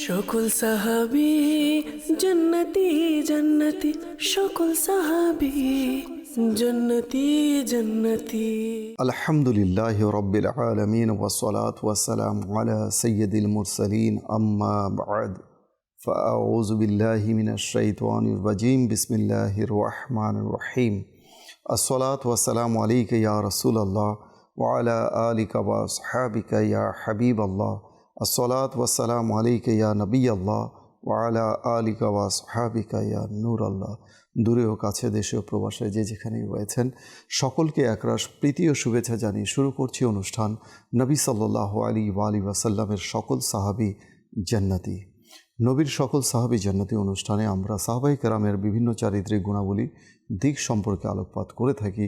সকল সাহাবী জান্নাতি জান্নাতি, সকল সাহাবী জান্নাতি জান্নাতি। আলহামদুলিল্লাহ রব্বিল আলামিন ওয়াসসালাতু ওয়াসসালামু আলা সাইয়্যিদিল মুরসালিন আম্মা বা'দ ফাআউযু বিল্লাহি মিনাশ শাইতানির রাজীম বিসমিল্লাহির রহমানির রহিম। আসসালাতু ওয়াসসালামু আলাইকা ইয়া রাসূলুল্লাহ ওয়া আলা আলিকা ওয়া আসহাবিকা ইয়া হাবিবাল্লাহ। আসসালাতু ওয়াসসালামু আলাইকা ইয়া নবিয়াল্লাহ ওয়া আলা আলিকা ওয়া আসহাবিকা ইয়া নূরাল্লাহ। দূরে ও কাছে, দেশে ও প্রবাসে যে যেখানেই রয়েছেন সকলকে একরাশ প্রীতি ও শুভেচ্ছা জানিয়ে শুরু করছি অনুষ্ঠান নবী সাল্লাল্লাহু আলাইহি ওয়াসাল্লামের সকল সাহাবী জান্নাতি। নবীর সকল সাহাবী জান্নাতি অনুষ্ঠানে আমরা সাহাবায়ে কেরামের বিভিন্ন চারিত্রিক গুণাবলী দিক সম্পর্কে আলোকপাত করে থাকি।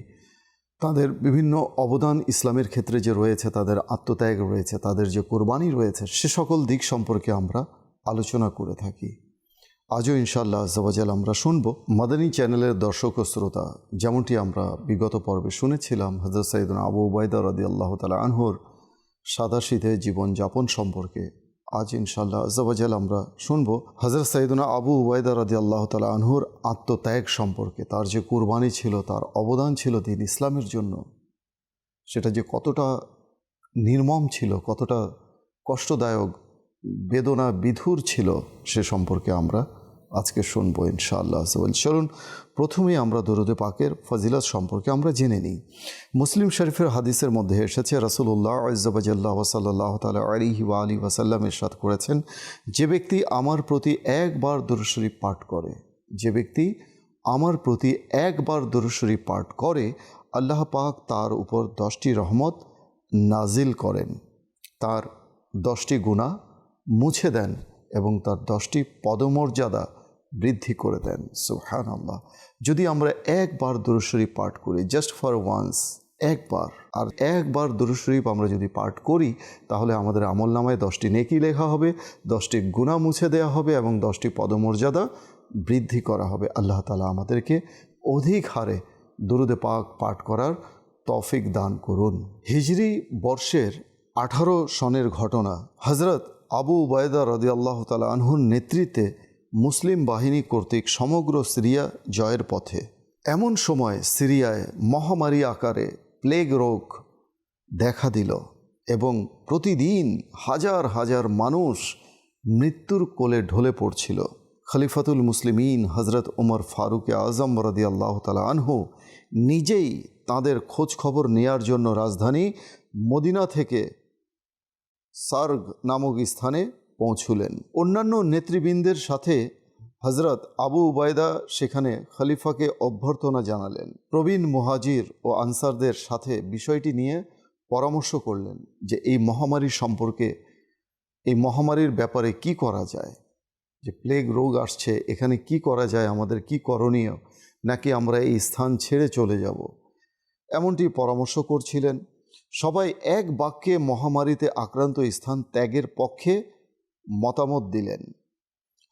তাদের বিভিন্ন অবদান ইসলামের ক্ষেত্রে যে রয়েছে, তাদের আত্মত্যাগ রয়েছে, তাদের যে কোরবানি রয়েছে, সে সকল দিক সম্পর্কে আমরা আলোচনা করে থাকি। আজও ইনশাআল্লাহ আজ্জাওয়াজাল আমরা শুনব মাদানী চ্যানেলের দর্শক ও শ্রোতা, যেমনটি আমরা বিগত পর্বে শুনেছিলাম হযরত সাইয়েদনা আবু উবাইদা রাদিয়াল্লাহু তাআলা আনহুর সাদাসিধে জীবনযাপন সম্পর্কে। আজ ইনশাআল্লাহ আজ্জাওয়াজাল আমরা শুনব হযরত সাইয়েদনা আবু উবাইদা রাদিয়াল্লাহু তাআলা আনহুর আত্মত্যাগ সম্পর্কে। তার যে কুরবানি ছিল, তার অবদান ছিল দিন ইসলামের জন্য, সেটা যে কতটা নির্মম ছিল, কতটা কষ্টদায়ক, বেদনা বিধুর ছিল, সে সম্পর্কে আমরা আজকে শুনবো ইনশাআল্লাহ। চলুন প্রথমেই আমরা দরুদে পাকের ফজিলত সম্পর্কে আমরা জেনে নিই। মুসলিম শরীফের হাদিসের মধ্যে এসেছে রাসূলুল্লাহ আয্জাওয়াজাল্লাহু সাল্লাল্লাহু তাআলা আলাইহি ওয়া আলিহি ওয়াসাল্লাম ইরশাদ করেছেন, যে ব্যক্তি আমার প্রতি একবার দরুদ শরীফ পাঠ করে, যে ব্যক্তি আমার প্রতি একবার দরুদ শরীফ পাঠ করে, আল্লাহ পাক তার উপর 10টি রহমত নাজিল করেন, তার 10টি গুনাহ মুছে দেন এবং তার 10টি পদমর্যাদা বৃদ্ধি করে দেন। সুবহানাল্লাহ। যদি আমরা একবার দরুদ শরীফ পাঠ করি, জাস্ট ফর ওয়ান্স, একবার, আর একবার দরুদ শরীফ আমরা যদি পাঠ করি, তাহলে আমাদের আমলনামায় 10টি নেকি লেখা হবে, 10টি গুনাহ মুছে দেওয়া হবে এবং 10টি পদমর্যাদা বৃদ্ধি করা হবে। আল্লাহ তাআলা আমাদেরকে অধিক হারে দরুদে পাক পাঠ করার তৌফিক দান করুন। হিজরি বর্ষের 18 সনের ঘটনা। হযরত আবু উবাইদা রাদিয়াল্লাহু তাআলা আনহুর নেতৃত্বে মুসলিম বাহিনী কর্তৃক সমগ্র সিরিয়া জয়ের পথে। এমন সময় সিরিয়ায় মহামারী আকারে প্লেগ রোগ দেখা দিল এবং প্রতিদিন হাজার হাজার মানুষ মৃত্যুর কোলে ঢলে পড়ছিল। খলিফাতুল মুসলিমিন হযরত ওমর ফারুক আজম রাদিয়াল্লাহু তাআলা আনহু নিজেই তাদের খোঁজ খবর নেয়ার জন্য রাজধানী মদিনা থেকে সার্গ নামক স্থানে পৌঁছলেন। অন্যান্য নেতৃবৃন্দের সাথে হযরত আবু উবাইদা সেখানে খলিফাকে অভ্যর্থনা জানালেন। প্রবীণ মুহাজির ও আনসারদের সাথে বিষয়টি নিয়ে পরামর্শ করলেন যে এই মহামারী সম্পর্কে, এই মহামারীর ব্যাপারে কি করা যায়, যে প্লেগ রোগ আসছে, এখানে কি করা যায়, আমাদের কি করণীয়, নাকি আমরা এই স্থান ছেড়ে চলে যাব, এমনটি পরামর্শ করছিলেন। সবাই এক বাক্যে মহামারীতে আক্রান্ত স্থান ত্যাগের পক্ষে মতামত দিলেন।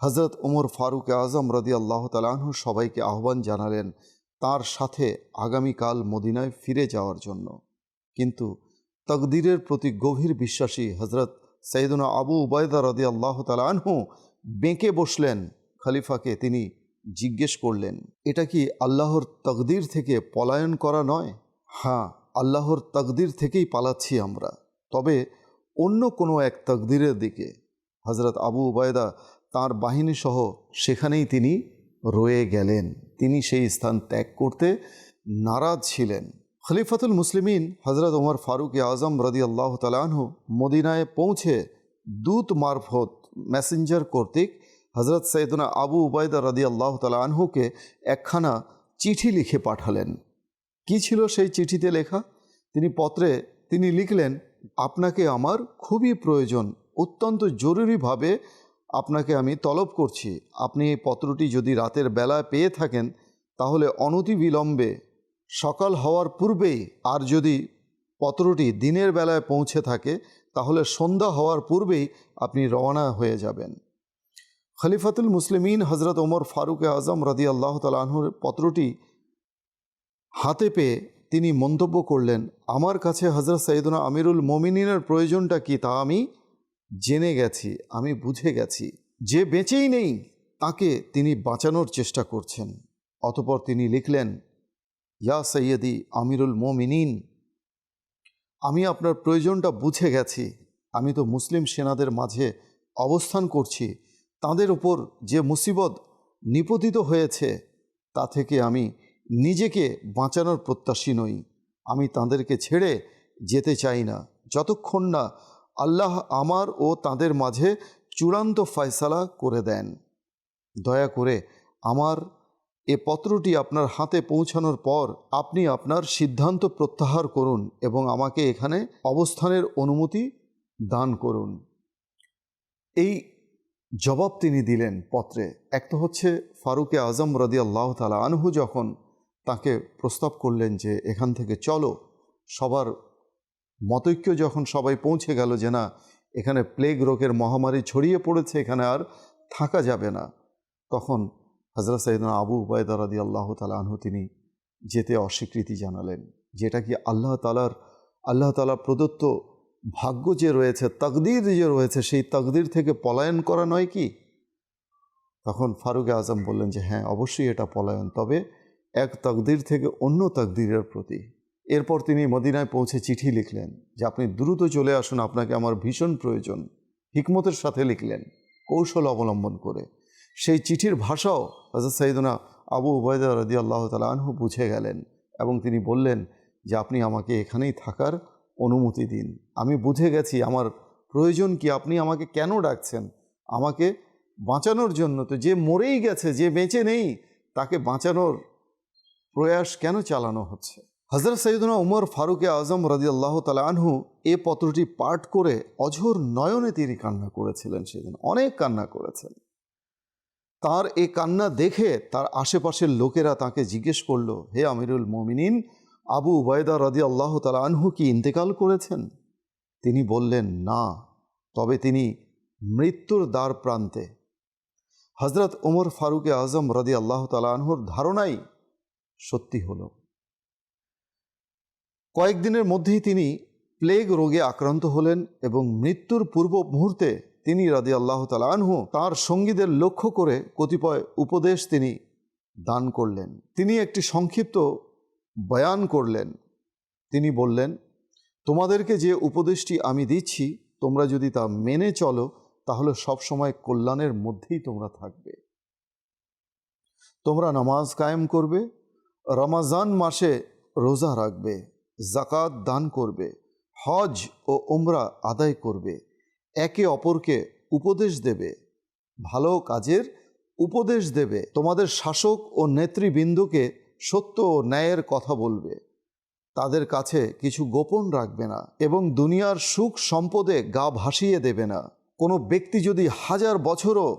হযরত ওমর ফারুক আজম রাদিয়াল্লাহু তাআলা আনহু সবাইকে আহ্বান জানালেন তার সাথে আগামীকাল মদিনায় ফিরে যাওয়ার জন্য। কিন্তু তাকদীরের প্রতি গভীর বিশ্বাসী হযরত সাইয়েদনা আবু উবাইদা রাদিয়াল্লাহু তাআলা আনহু বেঁকে বসলেন খলিফাকে। তিনি জিজ্ঞেস করলেন, এটা কি আল্লাহর তাকদীর থেকে পলায়ন করা নয়? হ্যাঁ, আল্লাহর তাকদীর থেকেই পালাচ্ছি আমরা, তবে অন্য কোনো এক তাকদীরের দিকে। হযরত আবু উবাইদা তাঁর বাহিনী সহ সেখানেই তিনি রয়ে গেলেন। তিনি সেই স্থান ত্যাগ করতে নারাজ ছিলেন। খলিফাতুল মুসলিমিন হযরত ওমর ফারুক আজম রাদিয়াল্লাহু তাআলা আনহু মদিনায় পৌঁছে দূত মারফত, মেসেঞ্জার কর্তৃক হযরত সাইয়েদনা আবু উবাইদা রাদিয়াল্লাহু তাআলা আনহুকে একখানা চিঠি লিখে পাঠালেন। কি ছিল সেই চিঠিতে লেখা? তিনি লিখলেন, আপনাকে আমার খুবই প্রয়োজন, অত্যন্ত জরুরিভাবে আপনাকে আমি তলব করছি। আপনি এই পত্রটি যদি রাতের বেলায় পেয়ে থাকেন তাহলে অনতিবিলম্বে সকাল হওয়ার পূর্বেই, আর যদি পত্রটি দিনের বেলায় পৌঁছে থাকে তাহলে সন্ধ্যা হওয়ার পূর্বেই আপনি রওনা হয়ে যাবেন। খলিফাতুল মুসলিমিন হযরত ওমর ফারুক আজম রাদিয়াল্লাহু তাআলা আনহুর পত্রটি হাতে পেয়ে তিনি মন্তব্য করলেন, আমার কাছে হযরত সাইয়েদনা আমিরুল মুমিনিনের প্রয়োজনটা কি তা আমি জেনে গেছি, আমি বুঝে গেছি যে বেঁচেই নেই তাকে তিনি বাঁচানোর চেষ্টা করছেন। অতঃপর তিনি লিখলেন, ইয়া সৈয়দি আমিরুল মোমিনিন, আমি আপনার প্রয়োজনটা বুঝে গেছি। আমি তো মুসলিম সেনাদের মাঝে অবস্থান করছি, তাদের উপর যে মুসিবত নিপতিত হয়েছে তা থেকে আমি নিজেকে বাঁচানোর প্রত্যাশী নই। আমি তাদেরকে ছেড়ে যেতে চাই না যতক্ষণ না আল্লাহ আমার ও তাদের মাঝে চূড়ান্ত ফয়সালা করে দেন। দয়া করে আমার এ পত্রটি আপনার হাতে পৌঁছানোর পর আপনি আপনার সিদ্ধান্ত প্রত্যাহার করুন এবং আমাকে এখানে অবস্থানের অনুমতি দান করুন। এই জবাব তিনি দিলেন পত্রে। এক তো হচ্ছে ফারুকে আজম রাদিয়াল্লাহু তাআলা আনহু যখন তাকে প্রস্তাব করলেন যে এখান থেকে চলো, সবার মতৈক্য যখন সবাই পৌঁছে গেল যে না, এখানে প্লেগ রোগের মহামারী ছড়িয়ে পড়েছে, এখানে আর থাকা যাবে না, তখন হযরত সাইয়েদনা আবু উবায়দা রাদিয়াল্লাহু তাআলা আনহু তিনি যেতে অস্বীকৃতি জানালেন। যেটা কি আল্লাহ তাআলা প্রদত্ত ভাগ্য যে রয়েছে, তাকদীর যে রয়েছে, সেই তাকদীর থেকে পলায়ন করা নয় কি? তখন ফারুকে আজম বললেন যে হ্যাঁ, অবশ্যই এটা পলায়ন, তবে এক তাকদীর থেকে অন্য তাকদীরের প্রতি। এরপর তিনি মদিনায় পৌঁছে চিঠি লিখলেন যে আপনি দ্রুত চলে আসুন, আপনাকে আমার ভীষণ প্রয়োজন। হিকমতের সাথে লিখলেন, কৌশল অবলম্বন করে। সেই চিঠির ভাষাও হযরত সাইয়েদনা আবু উবায়দা রাদিয়াল্লাহু তাআলা আনহু বুঝে গেলেন এবং তিনি বললেন যে আপনি আমাকে এখানেই থাকার অনুমতি দিন। আমি বুঝে গেছি আমার প্রয়োজন কি, আপনি আমাকে কেন ডাকছেন? আমাকে বাঁচানোর জন্য। তো যে মরেই গেছে, যে বেঁচে নেই, তাকে বাঁচানোর প্রয়াস কেন চালানো হচ্ছে? হযরত সাইয়েদনা উমর ফারুকে আজম রাদিয়াল্লাহু তাআলা আনহু এ পত্রটি পাঠ করে অঝোর নয়নে তিনি কান্না করেছিলেন। সেদিন অনেক কান্না করেছেন। তার এই কান্না দেখে তার আশেপাশের লোকেরা তাকে জিজ্ঞেস করল, হে আমিরুল মোমিনিন, আবু উবায়দা রাদিয়াল্লাহু তাআলা আনহু কি ইন্তেকাল করেছেন? তিনি বললেন না, তবে তিনি মৃত্যুর দ্বার প্রান্তে। হযরত ওমর ফারুকে আজম রাদিয়াল্লাহু তাআলা আনহুর ধারণাই সত্যি হলো। কয়েকদিনের মধ্যেই তিনি প্লেগ রোগে আক্রান্ত হলেন এবং মৃত্যুর পূর্ব মুহূর্তে তিনি রাদিয়াল্লাহু তাআলা আনহু তাঁর সঙ্গীদের লক্ষ্য করে কতিপয় উপদেশ তিনি দান করলেন। তিনি একটি সংক্ষিপ্ত বয়ান করলেন। তিনি বললেন, তোমাদেরকে যে উপদেশটি আমি দিচ্ছি, তোমরা যদি তা মেনে চলো তাহলে সবসময় কল্যাণের মধ্যেই তোমরা থাকবে। তোমরা নামাজ কায়েম করবে, রমাজান মাসে রোজা রাখবে, যাকাত দান করবে, হজ ও উমরা আদায় করবে, একে অপরকে উপদেশ দেবে, ভালো কাজের উপদেশ দেবে, তোমাদের শাসক ও নেতৃবৃন্দকে সত্য ও ন্যায়ের কথা বলবে, তাদের কাছে কিছু গোপন রাখবে না এবং দুনিয়ার সুখ সম্পদে গা ভাসিয়ে দেবে না। কোনো ব্যক্তি যদি 1000 বছরও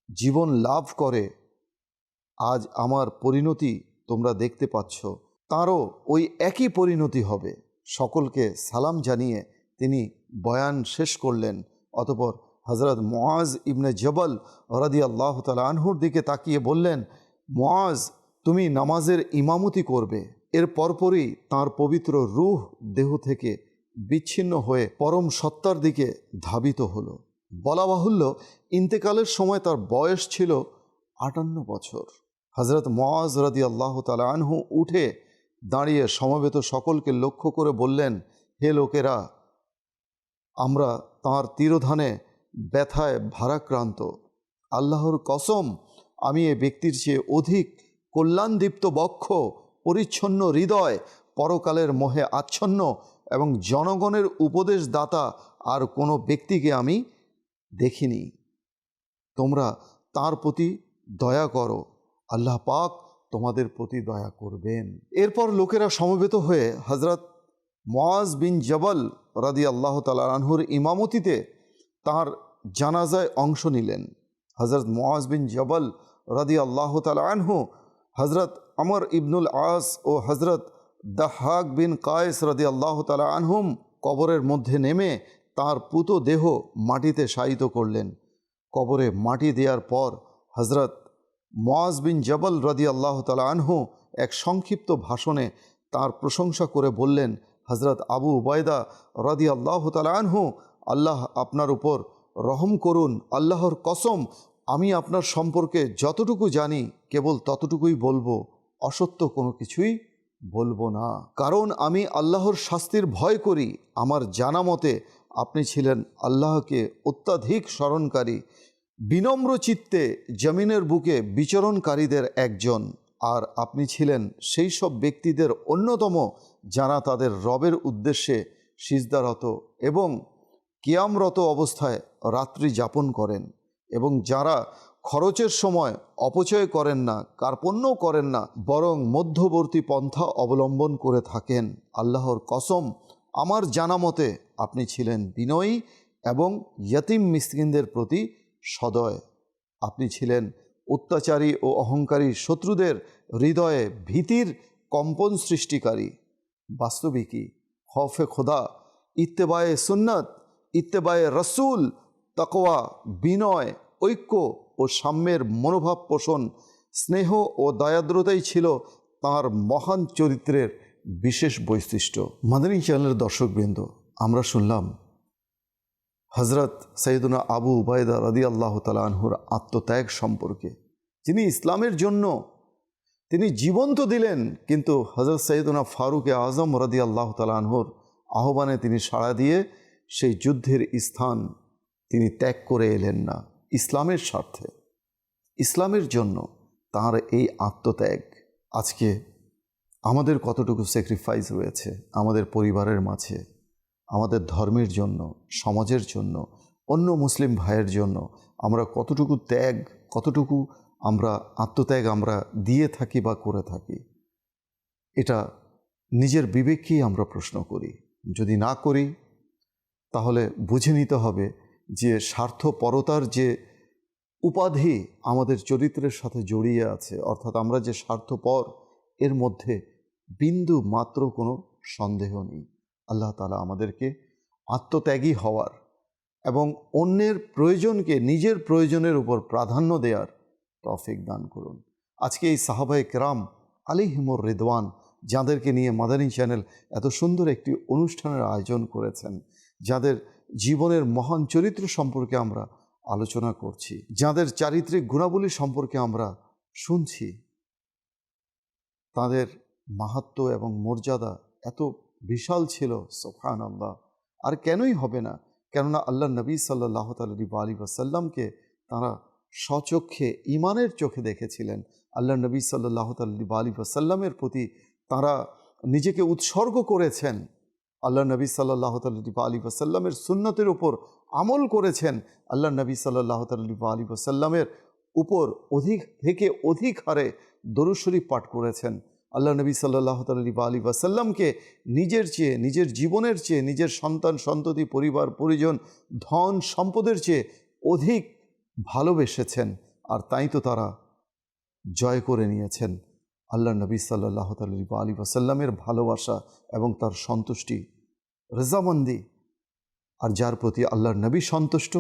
জীবন লাভ করে, আজ আমার পরিণতি তোমরা দেখতে পাচ্ছ, তারও ওই একই পরিণতি হবে। সকলকে সালাম জানিয়ে তিনি বয়ান শেষ করলেন। অতঃপর হযরত মুআজ ইবনে জবল রাদিয়াল্লাহু তাআলা আনহুর দিকে তাকিয়ে বললেন, মুআজ, তুমি নামাজের ইমামতি করবে। এর পরপরই তাঁর পবিত্র রূহ দেহ থেকে বিচ্ছিন্ন হয়ে পরম সত্তার দিকে ধাবিত হলো। বলা বাহুল্য, ইন্তেকালের সময় তার বয়স ছিল 58 বছর। হযরত মুআজ রাদিয়াল্লাহু তাআলা আনহু উঠে দাঁড়িয়ে সমবেত সকলকে লক্ষ্য করে বললেন, হে লোকেরা, আমরা তাঁর তিরোধানে ব্যথায় ভারাক্রান্ত। আল্লাহর কসম, আমি এ ব্যক্তির চেয়ে অধিক কল্যাণদীপ্ত বক্ষ, পরিচ্ছন্ন হৃদয়, পরকালের মোহে আচ্ছন্ন এবং জনগণের উপদেশদাতা আর কোনো ব্যক্তিকে আমি দেখিনি। তোমরা তার প্রতি দয়া করো, আল্লাহ পাক তোমাদের প্রতি দয়া করবেন। এরপর লোকেরা সমবেত হয়ে হযরত মুআজ বিন জবল রাদিয়াল্লাহু তাআলা আনহুর ইমামতিতে তাঁর জানাজায় অংশ নিলেন। হযরত মুআজ বিন জবল রাদিয়াল্লাহু তাআলা আনহু হযরত আমর ইবনুল আস ও হযরত দাহাক বিন কায়েস রাদিয়াল্লাহু তাআলা আনহুম কবরের মধ্যে নেমে তাঁর পুত দেহ মাটিতে শায়িত করলেন। কবরে মাটি দেওয়ার পর হযরত মুআজ বিন জবল রাদিয়াল্লাহু তাআলা আনহু এক সংক্ষিপ্ত ভাষণে তাঁর প্রশংসা করে বললেন, হযরত আবু উবায়দা রাদিয়াল্লাহু তাআলা আনহু আল্লাহ আপনার উপর রহম করুন, আল্লাহর কসম আমি আপনার সম্পর্কে যতটুকু জানি কেবল ততটুকুই বলবো, অসত্য কোনো কিছুই বলবো না, কারণ আমি আল্লাহর শাস্তির ভয় করি। আমার জানা মতে আপনি ছিলেন আল্লাহকে অত্যাধিক স্মরণকারী, বিনম্র চিত্তে জমিনের বুকে বিচরণকারীদের একজন, আর আপনি ছিলেন সেই সব ব্যক্তিদের অন্যতম যারা তাদের রবের উদ্দেশ্যে সিজদারত এবং কিয়ামরত অবস্থায় রাত্রি যাপন করেন, এবং যারা খরচের সময় অপচয় করেন না, কার্পণ্যও করেন না, বরং মধ্যবর্তী পন্থা অবলম্বন করে থাকেন। আল্লাহর কসম আমার জানা মতে আপনি ছিলেন বিনয়ী এবং ইয়তীম মিসকিনদের প্রতি সদয়। আপনি ছিলেন অত্যাচারী ও অহংকারী শত্রুদের হৃদয়ে ভীতির কম্পন সৃষ্টিকারী। বাস্তবিকই খৌফে খোদা, ইত্তেবায়ে সুন্নত, ইত্তেবায়ে রসুল, তাকওয়া, বিনয়, ঐক্য ও সাম্যের মনোভাব পোষণ, স্নেহ ও দয়াদ্রতাই ছিল তাঁর মহান চরিত্রের বিশেষ বৈশিষ্ট্য। মাদানী চ্যানেলের দর্শকবৃন্দ, আমরা শুনলাম হজরত সৈয়দনা আবু উবায়দা রাদিয়াল্লাহু তাআলা আনহুর আত্মত্যাগ সম্পর্কে। যিনি ইসলামের জন্য তিনি জীবন তো দিলেন, কিন্তু হজরত সৈয়দনা ফারুক আজম রাদিয়াল্লাহু তাআলা আনহুর আহ্বানে তিনি সাড়া দিয়ে সেই যুদ্ধের স্থান তিনি ত্যাগ করে এলেন না। ইসলামের স্বার্থে, ইসলামের জন্য তাঁর এই আত্মত্যাগ আজকে আমাদের কতটুকু স্যাক্রিফাইস রয়েছে আমাদের পরিবারের মাঝে, আমাদের ধর্মের জন্য, সমাজের জন্য, অন্য মুসলিম ভাইয়ের জন্য আমরা কতটুকু ত্যাগ, কতটুকু আমরা আত্মত্যাগ আমরা দিয়ে থাকি বা করে থাকি, এটা নিজের বিবেককেই আমরা প্রশ্ন করি। যদি না করি তাহলে বুঝে নিতে হবে যে স্বার্থপরতার যে উপাধি আমাদের চরিত্রের সাথে জড়িয়ে আছে, অর্থাৎ আমরা যে স্বার্থপর, এর মধ্যে বিন্দু মাত্র কোনো সন্দেহ নেই। আল্লাহ তাআলা আমাদেরকে আত্মত্যাগী হওয়ার এবং অন্যের প্রয়োজনকে নিজের প্রয়োজনের উপর প্রাধান্য দেওয়ার তৌফিক দান করুন। আজকে এই সাহাবায়ে কেরাম আলাইহিমুর রিদওয়ান, যাদেরকে নিয়ে মাদানী চ্যানেল এত সুন্দর একটি অনুষ্ঠানের আয়োজন করেছেন, যাদের জীবনের মহান চরিত্র সম্পর্কে আমরা আলোচনা করছি, যাদের চারিত্রিক গুণাবলী সম্পর্কে আমরা শুনছি, তাদের মাহাত্ম্য এবং মর্যাদা এত বিশাল ছিল, সুবহানাল্লাহ। আর কেনই হবে না, কেননা আল্লাহ নবী সাল্লাল্লাহু আলাইহি ওয়াসাল্লামকে তারা স্বচক্ষে ইমানের চোখে দেখেছিলেন। আল্লাহ নবী সাল্লাল্লাহু আলাইহি ওয়াসাল্লামের প্রতি তারা নিজেকে উৎসর্গ করেছেন। আল্লাহ নবী সাল্লাল্লাহু আলাইহি ওয়াসাল্লামের সুন্নতের উপর আমল করেছেন। আল্লাহ নবী সাল্লাল্লাহু আলাইহি ওয়াসাল্লামের উপর অধিক থেকে অধিক হারে দরুদ শরীফ পাঠ করেছেন। আল্লাহ নবী সাল্লাল্লাহু আলাইহি ওয়াসাল্লামকে নিজের চেয়ে, নিজের জীবনের চেয়ে, নিজের সন্তান সন্ততি, পরিবার পরিজন, ধন সম্পদের চেয়ে অধিক ভালোবেসেছেন। আর তাই তো তারা জয় করে নিয়েছেন আল্লাহ নবী সাল্লাল্লাহু আলাইহি ওয়াসাল্লামের ভালোবাসা এবং তার সন্তুষ্টি, রেজামন্দি। আর যার প্রতি আল্লাহর নবী সন্তুষ্ট,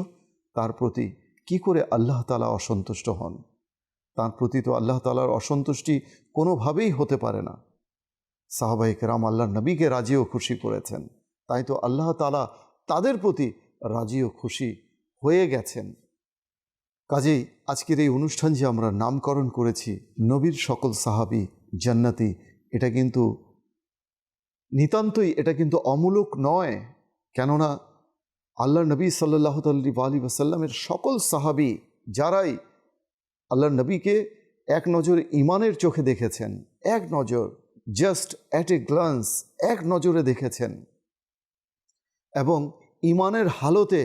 তার প্রতি কি করে আল্লাহ তাআলা অসন্তুষ্ট হন? তার প্রতি তো আল্লাহ তাআলার অসন্তুষ্টি কোনোভাবেই হতে পারে না। সাহাবায়ে কেরাম আল্লাহর নবীকে রাজি ও খুশি করেছেন, তাই তো আল্লাহ তাআলা তাদের প্রতি রাজি ও খুশি হয়ে গেছেন। কাজেই আজকের এই অনুষ্ঠান যে আমরা নামকরণ করেছি নবীর সকল সাহাবী জান্নাতি, এটা কিন্তু নিতান্তই, এটা কিন্তু অমূলক নয়। কেননা আল্লাহ নবী সাল্লাল্লাহু আলাইহি ওয়াসাল্লামের সকল সাহাবী যারাই আল্লাহ নবীকে এক নজর ইমানের চোখে দেখেছেন, এক নজর, জাস্ট অ্যাট এ গ্লান্স, এক নজরে দেখেছেন, এবং ইমানের হালতে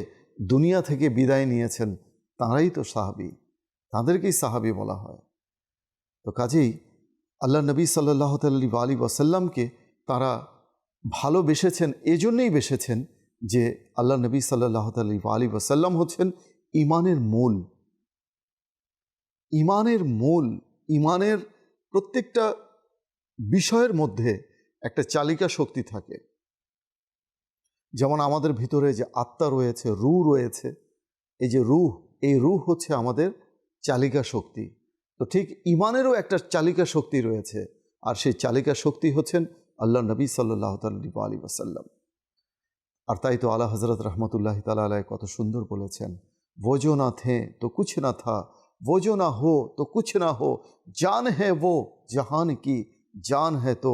দুনিয়া থেকে বিদায় নিয়েছেন, তাঁরাই তো সাহাবী, তাঁদেরকেই সাহাবী বলা হয়। তো কাজেই আল্লাহ নবী সাল্লাল্লাহু আলাইহি ওয়াসাল্লামকে তারা ভালোবেসেছেন, এজন্যই বেসেছেন যে আল্লাহ নবী সাল্লাল্লাহু আলাইহি ওয়াসাল্লাম হচ্ছেন ইমানের মূল। ইমানের মূল, ইমানের প্রত্যেকটা বিষয়ের মধ্যে একটা চালিকা শক্তি থাকে। যেমন আমাদের ভিতরে যে আত্মা রয়েছে, রূহ রয়েছে, এই যে রূহ, এই রূহ হচ্ছে আমাদের চালিকা শক্তি। তো ঠিক ইমানেরও একটা চালিকা শক্তি রয়েছে, আর সেই চালিকা শক্তি হচ্ছেন আল্লাহ নবী সাল্লাল্লাহু আলাইহি ওয়াসাল্লাম। আর তাই তো আলা হজরত রহমতুল্লাহ তাআলা আলাইহি কত সুন্দর বলেছেন, वो जो ना थे तो कुछ ना था, वो जो ना हो तो कुछ ना हो, जान है वो जहान की, जान है तो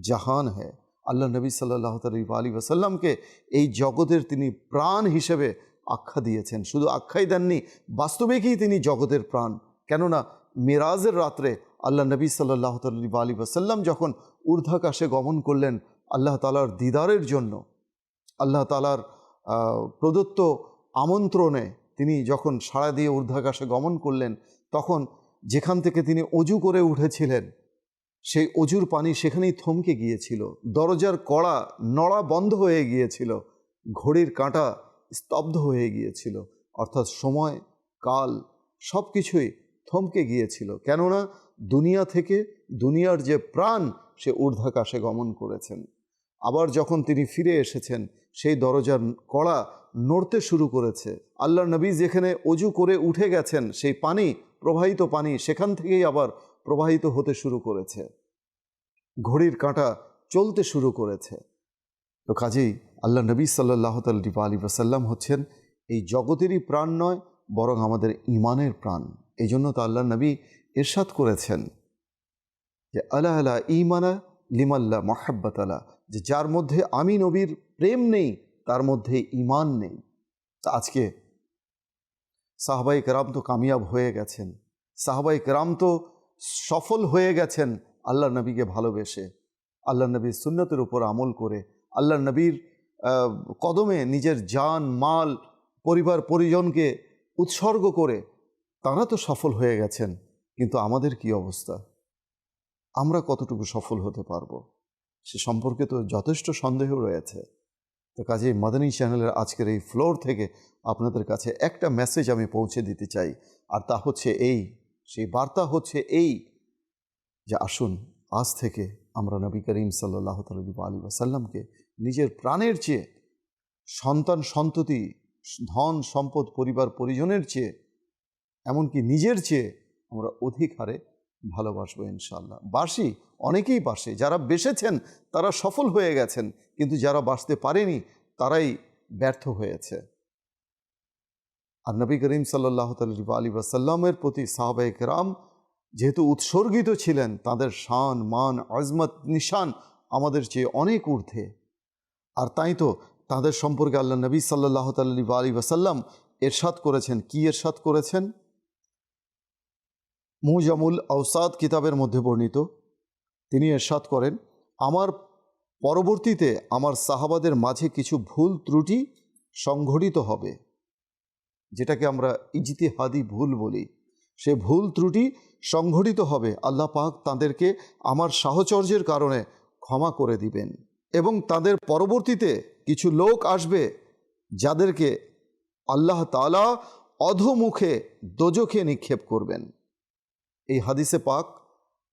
জাহান है। আল্লাহ নবী সাল্লাল্লাহু আলাইহি ওয়াসাল্লামকে এই জগতের তিনি প্রাণ হিসেবে আখ্যা দিয়েছেন। শুধু আখ্যাই দেননি, বাস্তবিকই তিনি জগতের প্রাণ। কেননা মিরাজের রাত্রে আল্লাহ নবী সাল্লাল্লাহু আলাইহি ওয়াসাল্লাম যখন ঊর্ধ্বাকাশে গমন করলেন আল্লাহ তাআলার দিদারের জন্য, আল্লাহ তাআলার প্রদত্ত আমন্ত্রণে তিনি যখন সাড়া দিয়ে ঊর্ধ্বাকাশে গমন করলেন, তখন যেখান থেকে তিনি অজু করে উঠেছিলেন সেই অজুর পানি সেখানেই থমকে গিয়েছিল, দরজার কড়া নড়া বন্ধ হয়ে গিয়েছিল, ঘড়ির কাঁটা স্তব্ধ হয়ে গিয়েছিল, অর্থাৎ সময় কাল সব কিছুই থমকে গিয়েছিল। কেননা দুনিয়া থেকে দুনিয়ার যে প্রাণ সে ঊর্ধ্বাকাশে গমন করেছেন। আবার যখন তিনি ফিরে এসেছেন সেই দরজার কড়া নড়তে শুরু করেছে। আল্লাহর নবী যেখানে অজু করে উঠে গেছেন সেই পানি, প্রবাহিত পানি সেখান থেকেই আবার প্রবাহিত হতে শুরু করেছে, ঘড়ির কাঁটা চলতে শুরু করেছে। তো কাজেই আল্লাহ নবী সাল্লাল্লাহু আলাইহি ওয়াসাল্লাম হচ্ছেন এই জগতেরই প্রাণ নয়, বরং আমাদের ঈমানের প্রাণ। এই জন্য তো আল্লাহ নবী ইরশাদ করেছেন যে আলা আলা ঈমানা লিমাল্লা মুহাব্বাত আলা, যে যার মধ্যে আমি নবীর প্রেম নেই তার মধ্যে ঈমান নেই। তা আজকে সাহাবায়ে কেরাম তো কামিয়াব হয়ে গেছেন, সাহাবায়ে কেরাম তো সফল হয়ে গেছেন আল্লাহ নবীকে ভালোবেসে, আল্লাহ নবীর সুন্নতের উপর আমল করে, আল্লাহ নবীর কদমে নিজের জান মাল পরিবার পরিজনকে উৎসর্গ করে তারা তো সফল হয়ে গেছেন। কিন্তু আমাদের কি অবস্থা? আমরা কতটুকু সফল হতে পারবো সে সম্পর্কে তো যথেষ্ট সন্দেহ রয়েছে। তো কাজেই মাদানী চ্যানেলের আজকের এই ফ্লোর থেকে আপনাদের কাছে একটা মেসেজ আমি পৌঁছে দিতে চাই, আর তা হচ্ছে এই, সেই বার্তা হচ্ছে এই যে আসুন আজ থেকে আমরা নবী করিম সাল্লাল্লাহু আলাইহি ওয়াসাল্লামকে নিজের প্রাণের চেয়ে, সন্তান সন্ততি ধন সম্পদ পরিবার পরিজনের চেয়ে, এমনকি নিজের চেয়ে আমরা অধিক হারে ভালোবাসবো ইনশাআল্লাহ। বাসি অনেকেই বাসে, যারা বেসেছেন তারা সফল হয়ে গেছেন, কিন্তু যারা বাসতে পারেনি তারাই ব্যর্থ হয়েছে। আর নবী করিম সাল্লাল্লাহু আলাইহি ওয়াসাল্লামের প্রতি সাহাবায়ে কেরাম যেহেতু উৎসর্গিত ছিলেন, তাদের শান মান আজমত নিশান আমাদের চেয়ে অনেক ঊর্ধ্বে। আর তাই তো তাদের সম্পর্কে আল্লাহ নবী সাল্লাল্লাহু আলাইহি ওয়াসাল্লাম ইরশাদ করেছেন। কি ইরশাদ করেছেন? মুজামুল আওসাদ কিতাবের মধ্যে বর্ণিত, তিনি ইরশাদ করেন, আমার পরবর্তীতে আমার সাহাবাদের মাঝে কিছু ভুল ত্রুটি সংঘটিত হবে, যেটাকে আমরা ইজতিহাদি ভুল বলি। সে ভুল ত্রুটি সংঘটিত হবে, আল্লাহ পাক তাদেরকে আমার সাহচর্যের কারণে ক্ষমা করে দিবেন। এবং তাদের পরবর্তীতে কিছু লোক আসবে যাদেরকে আল্লাহ তাআলা অধোমুখে দোজখে নিক্ষেপ করবেন। এই হাদিসে পাক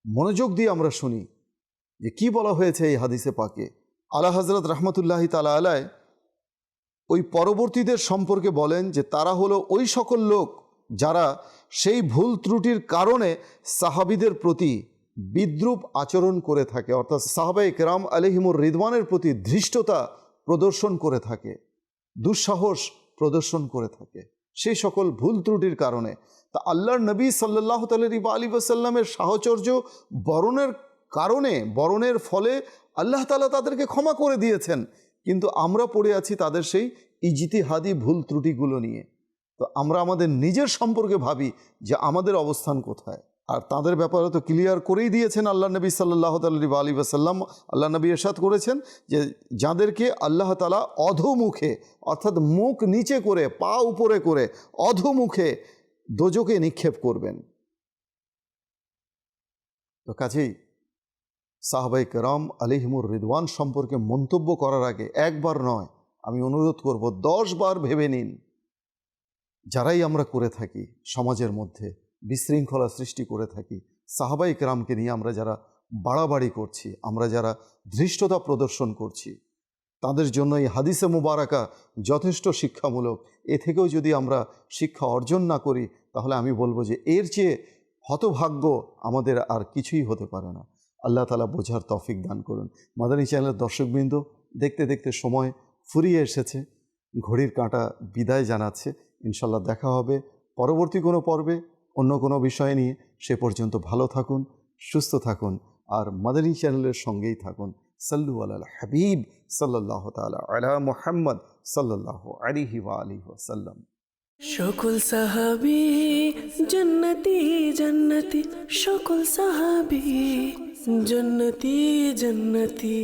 মনোযোগ দিয়ে আমরা শুনি যে কি বলা হয়েছে এই হাদিসে পাকে। আলা হযরত রহমতুল্লাহি তাআলা আলাইহি ওই পরবর্তীদের সম্পর্কে বলেন যে তারা হলো ওই সকল লোক যারা সেই ভুল ত্রুটির কারণে সাহাবীদের প্রতি বিদ্রূপ আচরণ করে থাকে, অর্থাৎ সাহাবায়ে কেরাম আলাইহিমুর রিদওয়ানের প্রতি ধৃষ্টতা প্রদর্শন করে থাকে, দুঃসাহস প্রদর্শন করে থাকে সেই সকল ভুল ত্রুটির কারণে। তা আল্লাহর নবী সাল্লাল্লাহু আলাইহি ওয়াসাল্লামের সাহচর্য বরণের কারণে, বরণের ফলে আল্লাহ তাআলা তাদেরকে ক্ষমা করে দিয়েছেন, কিন্তু আমরা পড়ে আছি তাদের সেই ইজতিহাদি ভুল ত্রুটিগুলো নিয়ে। তো আমরা আমাদের নিজের সম্পর্কে ভাবি যে আমাদের অবস্থান কোথায়। আর তাদের ব্যাপারে তো ক্লিয়ার করেই দিয়েছেন আল্লাহ নবী সাল্লাল্লাহু আলাইহি ওয়াসাল্লাম। আল্লাহ নবী ইরশাদ করেছেন যে যাদেরকে আল্লাহ তাআলা অধোমুখে, অর্থাৎ মুখ নিচে করে পা উপরে করে অধোমুখে দোজখে নিক্ষেপ করবেন। তো কাজেই সাহাবায়ে কেরাম আলাইহিমুর রিদওয়ান সম্পর্কে মন্তব্য করার আগে একবার নয়, আমি অনুরোধ করব 10 বার ভেবে নিন। যারাই আমরা করে থাকি সমাজের মধ্যে বিশৃঙ্খলা সৃষ্টি করে থাকি, সাহাবায়ে কেরামকে নিয়ে আমরা যারা বাড়াবাড়ি করছি, আমরা যারা ধৃষ্টতা প্রদর্শন করছি, তাদের জন্য এই হাদিসে মুবারাকা যথেষ্ট শিক্ষামূলক। এ থেকেও যদি আমরা শিক্ষা অর্জন না করি তাহলে আমি বলবো যে এর চেয়ে হতভাগ্য আমাদের আর কিছুই হতে পারে না। আল্লাহ তাআলা বোঝার তৌফিক দান করুন। মাদানী চ্যানেলের দর্শকবৃন্দ, দেখতে দেখতে সময় ফুরিয়ে এসেছে, ঘড়ির কাঁটা বিদায় জানাচ্ছে। ইনশাল্লাহ দেখা হবে পরবর্তী কোনো পর্বে অন্য কোনো বিষয় নিয়ে। সে পর্যন্ত ভালো থাকুন, সুস্থ থাকুন, আর মাদানী চ্যানেলের সঙ্গেই থাকুন। সাল্লু আলাল হাবিব সাল্লাল্লাহু তাআলা আলা মুহাম্মদ সাল্লাল্লাহু আলাইহি ওয়া আলিহি ওয়াসাল্লাম। সকল সাহাবী জান্নাতি জান্নাতি, সকল সাহাবী জান্নাতি জান্নাতি।